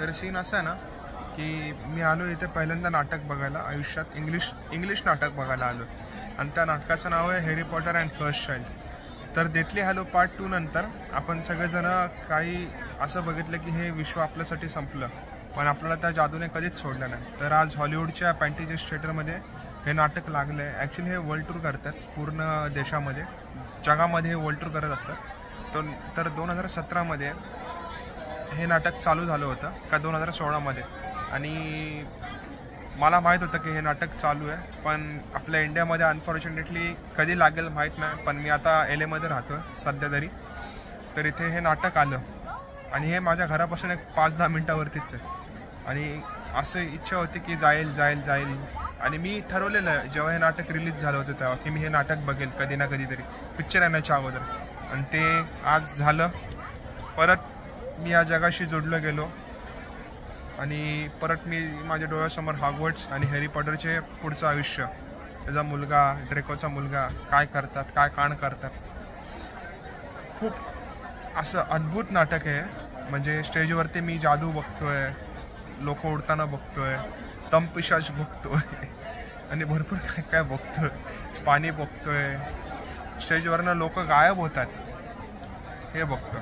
तर सीन असा आहे ना की मी आलो इथे पहिल्यांदा नाटक बघायला आयुष्यात, इंग्लिश नाटक बघायला आलो आणि त्या नाटकाचं नाव आहे Harry Potter and cursed child. तर डेथली हॅलो पार्ट 2 नंतर आपण सगळेजण काही असं बघितलं की हे विश्व आपल्यासाठी संपलं, पण आपल्याला त्या जादूने कधीच सोडलं नाही। तर आज हॉलिवूडच्या पॅन्टीजेस थिएटरमध्ये हे नाटक लागलं आहे। ॲक्च्युली हे वर्ल्ड टूर करतात, पूर्ण देशामध्ये जगामध्ये हे वर्ल्ड टूर करत असतात। तर 2017मध्ये हे नाटक चालू झालं होतं का 2016मध्ये, आणि मला माहीत होतं की हे नाटक चालू आहे, पण आपल्या इंडियामध्ये अनफॉर्च्युनेटली कधी लागेल माहीत नाही। पण मी आता LA मध्ये राहतो सध्या तरी, तर इथे हे नाटक आलं आणि हे माझ्या घरापासून एक 5-10 मिनटावरतीच आहे। आणि असं इच्छा होती की जाईल आणि मी ठरवलेलं आहे जेव्हा हे नाटक रिलीज झालं होतं तेव्हा की मी हे नाटक बघेल कधी ना कधीतरी पिक्चर येण्याच्या अगोदर, आणि ते आज झालं। परत मी या जगाशी जोडलं गेलो आणि परत मी माझ्या डोळ्यासमोर हॉगवर्ट्स आणि हॅरी पॉटरचे पुढचं आयुष्य, त्याचा मुलगा ड्रेकोचा मुलगा काय करतात, काय कांड करतात। खूप असं अद्भुत नाटक आहे। म्हणजे स्टेजवरती मी जादू बघतोय, लोक उडताना बघतोय, तमपिशाच बघतोय आणि भरपूर काय काय बघतोय, पाणी बघतोय, स्टेजवरनं लोक गायब होतात हे बघतोय।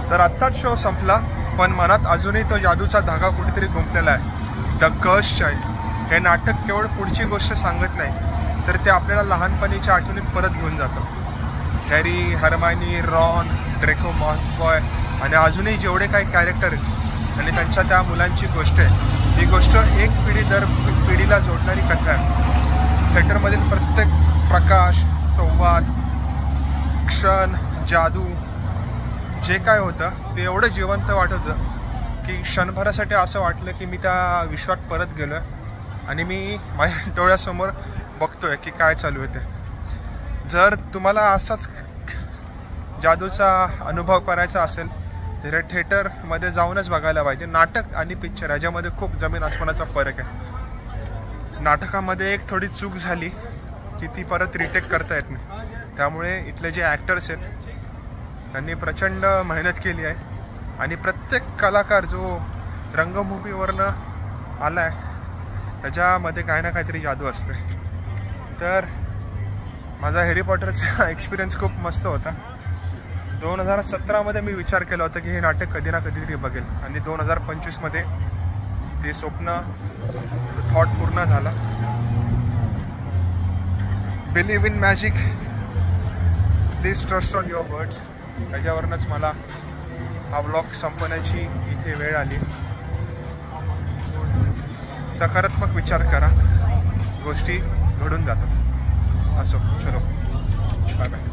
तर आत्ताच शो संपला, पण मनात अजूनही तो जादूचा धागा कुठेतरी गुंफलेला आहे। द कर्स्ड चाइल्ड हे नाटक केवळ पुढची गोष्ट सांगत नाही, तर ते आपल्याला लहानपणीच्या आठवणीत परत घेऊन जातं। हॅरी, हरमायनी, रॉन, ड्रेको मॉल्फॉय आणि अजूनही जेवढे काही कॅरेक्टर आहेत आणि त्यांच्या त्या मुलांची गोष्ट आहे, ही गोष्ट एक पिढी दर पिढीला जोडणारी कथा आहे। थिएटरमधील प्रत्येक प्रकाश, संवाद, क्षण, जादू जे काय होतं ते एवढं जिवंत वाटत होतं की क्षणभरासाठी असं वाटलं की मी त्या विश्वात परत गेलो आहे आणि मी माझ्या डोळ्यासमोर बघतोय की काय चालू आहे ते। जर तुम्हाला असाच जादूचा अनुभव करायचा असेल तर थिएटरमध्ये जाऊनच बघायला पाहिजे। नाटक आणि पिक्चर याच्यामध्ये खूप जमीन आसमानाचा फरक आहे। नाटकामध्ये एक थोडी चूक झाली की ती परत रिटेक करता येत नाही, त्यामुळे इथले जे ॲक्टर्स आहेत त्यांनी प्रचंड मेहनत केली आहे आणि प्रत्येक कलाकार जो रंगभूमीवरनं आला आहे त्याच्यामध्ये काही ना काहीतरी जादू असते। तर माझा हॅरी पॉटरचा एक्सपिरियन्स खूप मस्त होता। 2017मध्ये मी विचार केला होता की हे नाटक कधी ना कधीतरी बघेल, आणि 2025मध्ये ते स्वप्न थॉट पूर्ण झाला। Believe in magic, please trust on your words, याच्यावरूनच मला हा व्लॉग संपवण्याची इथे वेळ आली। सकारात्मक विचार करा, गोष्टी घडून जातात। असो, चलो बाय बाय।